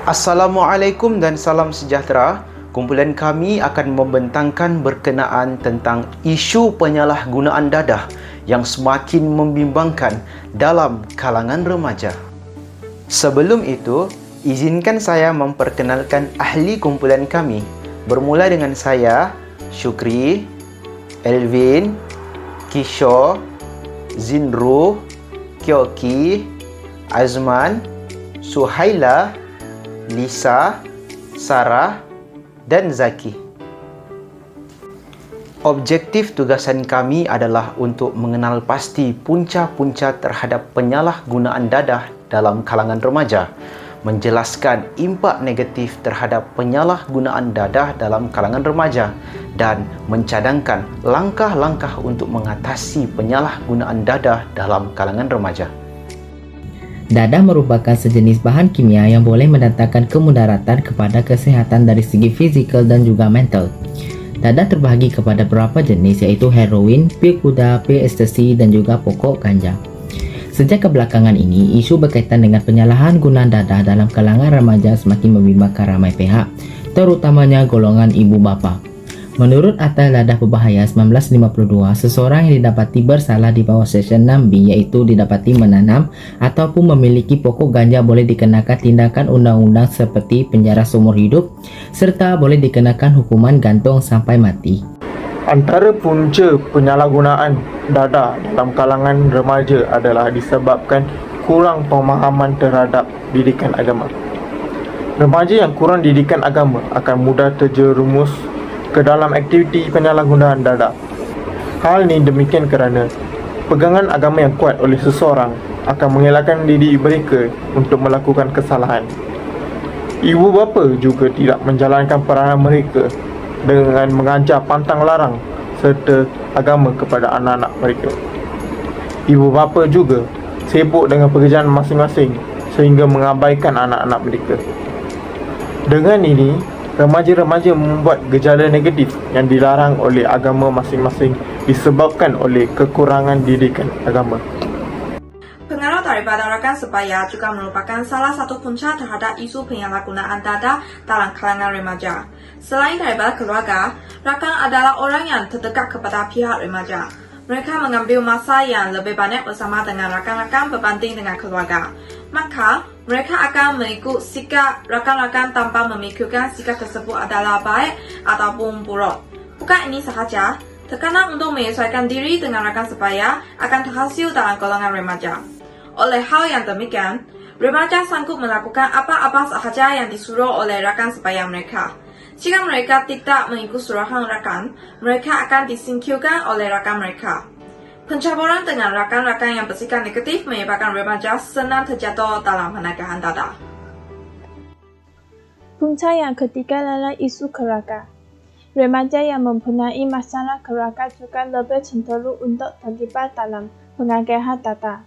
Assalamualaikum dan salam sejahtera. Kumpulan kami akan membentangkan berkenaan tentang isu penyalahgunaan dadah yang semakin membimbangkan dalam kalangan remaja. Sebelum itu, izinkan saya memperkenalkan ahli kumpulan kami. Bermula dengan saya, Syukri, Elvin, Kishore, Zinru, Kyoki, Azman, Suhaila, Lisa, Sarah dan Zaki. Objektif tugasan kami adalah untuk mengenal pasti punca-punca terhadap penyalahgunaan dadah dalam kalangan remaja, menjelaskan impak negatif terhadap penyalahgunaan dadah dalam kalangan remaja dan mencadangkan langkah-langkah untuk mengatasi penyalahgunaan dadah dalam kalangan remaja. Dadah merupakan sejenis bahan kimia yang boleh mendatangkan kemudaratan kepada kesehatan dari segi fizikal dan juga mental. Dadah terbahagi kepada beberapa jenis iaitu heroin, pil kuda, pil ekstasi dan juga pokok ganja. Sejak kebelakangan ini, isu berkaitan dengan penyalahan gunaan dadah dalam kalangan remaja semakin membimbangkan ramai pihak, terutamanya golongan ibu bapa. Menurut Akta Dadah Berbahaya 1952, seseorang yang didapati bersalah di bawah Seksyen 6B iaitu didapati menanam ataupun memiliki pokok ganja boleh dikenakan tindakan undang-undang seperti penjara seumur hidup serta boleh dikenakan hukuman gantung sampai mati. Antara punca penyalahgunaan dadah dalam kalangan remaja adalah disebabkan kurang pemahaman terhadap didikan agama. Remaja yang kurang didikan agama akan mudah terjerumus ke dalam aktiviti penyalahgunaan dadah. Hal ini demikian kerana pegangan agama yang kuat oleh seseorang akan mengelakkan diri mereka untuk melakukan kesalahan. Ibu bapa juga tidak menjalankan peranan mereka dengan mengajar pantang larang serta agama kepada anak-anak mereka. Ibu bapa juga sibuk dengan pekerjaan masing-masing sehingga mengabaikan anak-anak mereka. Dengan ini, remaja-remaja membuat gejala negatif yang dilarang oleh agama masing-masing disebabkan oleh kekurangan didikan agama. Pengaruh daripada rakan sebaya juga merupakan salah satu punca terhadap isu penyalahgunaan dadah dalam kalangan remaja. Selain daripada keluarga, rakan adalah orang yang terdekat kepada pihak remaja. Mereka mengambil masa yang lebih banyak bersama dengan rakan-rakan berbanding dengan keluarga. Maka, mereka akan mengikut sikap rakan-rakan tanpa memikirkan sikap tersebut adalah baik ataupun buruk. Bukan ini sahaja, tekanan untuk menyesuaikan diri dengan rakan sebaya akan terhasil dalam golongan remaja. Oleh hal yang demikian, remaja sanggup melakukan apa-apa sahaja yang disuruh oleh rakan sebaya mereka. Jika mereka tidak mengikut suruhan rakan, mereka akan disingkirkan oleh rakan mereka. Pencampuran dengan rakan-rakan yang bersikap negatif menyebabkan remaja senang terjatuh dalam penagahan dadah. Punca yang ketiga adalah isu keluarga. Remaja yang mempunyai masalah keluarga juga lebih cenderung untuk terlibat dalam pengagihan dadah.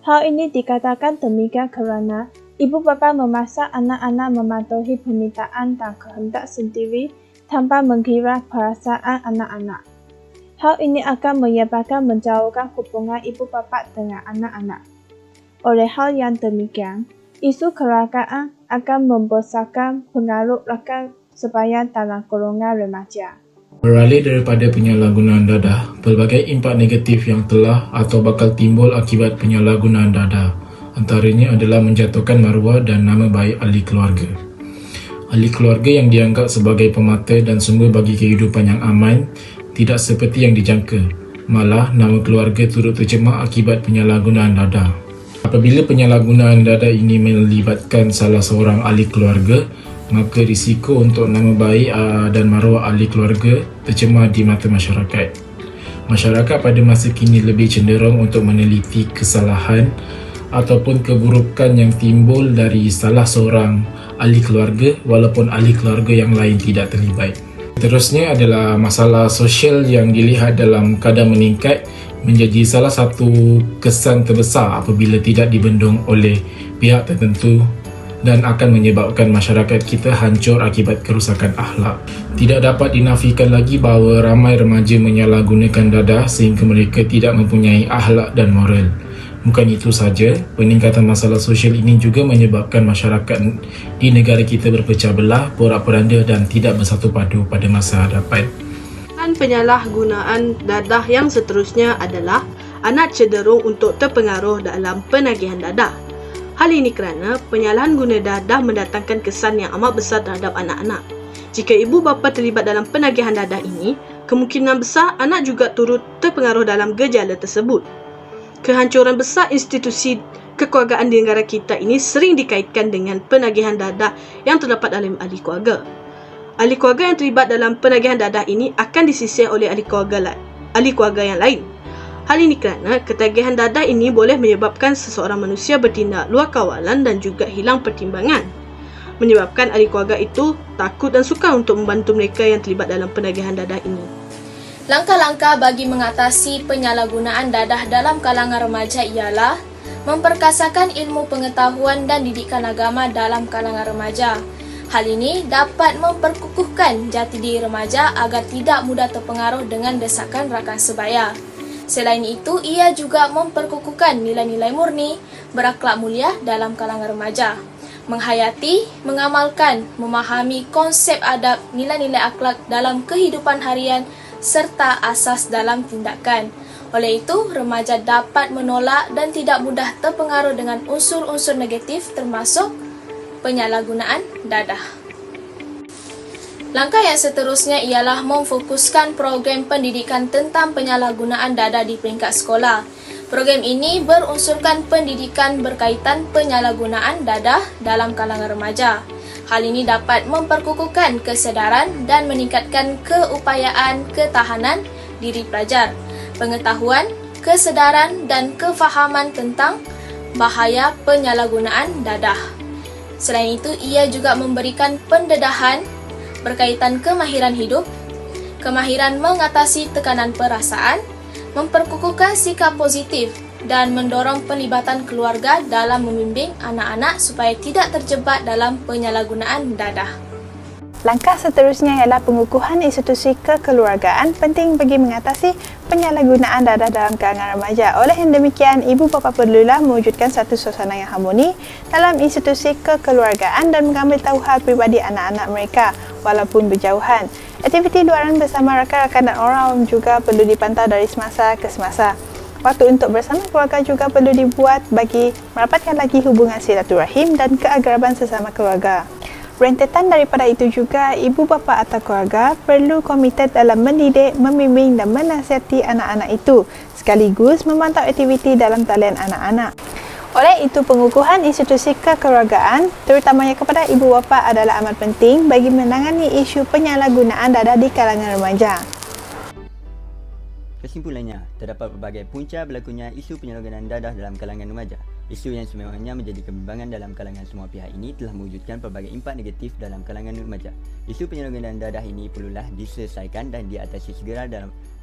Hal ini dikatakan demikian kerana ibu bapa memaksa anak-anak mematuhi permintaan dan kehendak sendiri tanpa mengira perasaan anak-anak. Hal ini akan menyebabkan menjauhkan hubungan ibu bapa dengan anak-anak. Oleh hal yang demikian, isu keluargaan akan membesarkan pengaruh rakan sebaya dalam golongan remaja. Beralih daripada penyalahgunaan dadah, pelbagai impak negatif yang telah atau bakal timbul akibat penyalahgunaan dadah antaranya adalah menjatuhkan maruah dan nama baik ahli keluarga. Ahli keluarga yang dianggap sebagai pemata dan sumber bagi kehidupan yang aman tidak seperti yang dijangka, malah nama keluarga turut tercemar akibat penyalahgunaan dadah. Apabila penyalahgunaan dadah ini melibatkan salah seorang ahli keluarga, maka risiko untuk nama baik dan maruah ahli keluarga tercemar di mata masyarakat. Masyarakat pada masa kini lebih cenderung untuk meneliti kesalahan ataupun keburukan yang timbul dari salah seorang ahli keluarga walaupun ahli keluarga yang lain tidak terlibat. Seterusnya adalah masalah sosial yang dilihat dalam kadar meningkat menjadi salah satu kesan terbesar apabila tidak dibendung oleh pihak tertentu dan akan menyebabkan masyarakat kita hancur akibat kerusakan akhlak. Tidak dapat dinafikan lagi bahawa ramai remaja menyalahgunakan dadah sehingga mereka tidak mempunyai akhlak dan moral. Bukan itu saja, peningkatan masalah sosial ini juga menyebabkan masyarakat di negara kita berpecah belah, porak-poranda dan tidak bersatu padu pada masa hadapan. Dan penyalahgunaan dadah yang seterusnya adalah anak cenderung untuk terpengaruh dalam penagihan dadah. Hal ini kerana penyalahan guna dadah mendatangkan kesan yang amat besar terhadap anak-anak. Jika ibu bapa terlibat dalam penagihan dadah ini, kemungkinan besar anak juga turut terpengaruh dalam gejala tersebut. Kehancuran besar institusi kekeluargaan di negara kita ini sering dikaitkan dengan penagihan dadah yang terdapat dalam ahli keluarga. Ahli keluarga yang terlibat dalam penagihan dadah ini akan disisir oleh ahli keluarga yang lain. Hal ini kerana ketagihan dadah ini boleh menyebabkan seseorang manusia bertindak luar kawalan dan juga hilang pertimbangan, menyebabkan ahli keluarga itu takut dan sukar untuk membantu mereka yang terlibat dalam penagihan dadah ini. Langkah-langkah bagi mengatasi penyalahgunaan dadah dalam kalangan remaja ialah memperkasakan ilmu pengetahuan dan didikan agama dalam kalangan remaja. Hal ini dapat memperkukuhkan jati diri remaja agar tidak mudah terpengaruh dengan desakan rakan sebaya. Selain itu, ia juga memperkukuhkan nilai-nilai murni, berakhlak mulia dalam kalangan remaja. Menghayati, mengamalkan, memahami konsep adab, nilai-nilai akhlak dalam kehidupan harian serta asas dalam tindakan. Oleh itu, remaja dapat menolak dan tidak mudah terpengaruh dengan unsur-unsur negatif termasuk penyalahgunaan dadah. Langkah yang seterusnya ialah memfokuskan program pendidikan tentang penyalahgunaan dadah di peringkat sekolah. Program ini berunsurkan pendidikan berkaitan penyalahgunaan dadah dalam kalangan remaja. Hal ini dapat memperkukuhkan kesedaran dan meningkatkan keupayaan ketahanan diri pelajar, pengetahuan, kesedaran dan kefahaman tentang bahaya penyalahgunaan dadah. Selain itu, ia juga memberikan pendedahan berkaitan kemahiran hidup, kemahiran mengatasi tekanan perasaan, memperkukuhkan sikap positif dan mendorong pelibatan keluarga dalam membimbing anak-anak supaya tidak terjebak dalam penyalahgunaan dadah. Langkah seterusnya ialah pengukuhan institusi kekeluargaan penting bagi mengatasi penyalahgunaan dadah dalam kalangan remaja. Oleh yang demikian, ibu bapa perlulah mewujudkan satu suasana yang harmoni dalam institusi kekeluargaan dan mengambil tahu hal pribadi anak-anak mereka walaupun berjauhan. Aktiviti luaran bersama rakan-rakan dan orang awam juga perlu dipantau dari semasa ke semasa. Waktu untuk bersama keluarga juga perlu dibuat bagi merapatkan lagi hubungan silaturahim dan keakraban sesama keluarga. Rentetan daripada itu juga, ibu bapa atau keluarga perlu komited dalam mendidik, membimbing dan menasihati anak-anak itu, sekaligus memantau aktiviti dalam talian anak-anak. Oleh itu, pengukuhan institusi kekeluargaan, terutamanya kepada ibu bapa adalah amat penting bagi menangani isu penyalahgunaan dadah di kalangan remaja. Kesimpulannya, terdapat pelbagai punca berlakunya isu penyalahgunaan dadah dalam kalangan remaja. Isu yang sememangnya menjadi kebimbangan dalam kalangan semua pihak ini telah mewujudkan pelbagai impak negatif dalam kalangan remaja. Isu penyalahgunaan dadah ini perlulah diselesaikan dan diatasi segera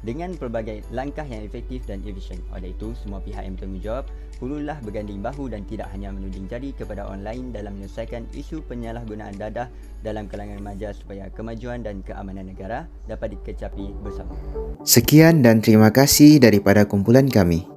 dengan pelbagai langkah yang efektif dan efisien. Oleh itu, semua pihak yang bertanggungjawab perlulah berganding bahu dan tidak hanya menuding jari kepada orang lain dalam menyelesaikan isu penyalahgunaan dadah dalam kalangan remaja supaya kemajuan dan keamanan negara dapat dikecapi bersama. Sekian dan terima kasih daripada kumpulan kami.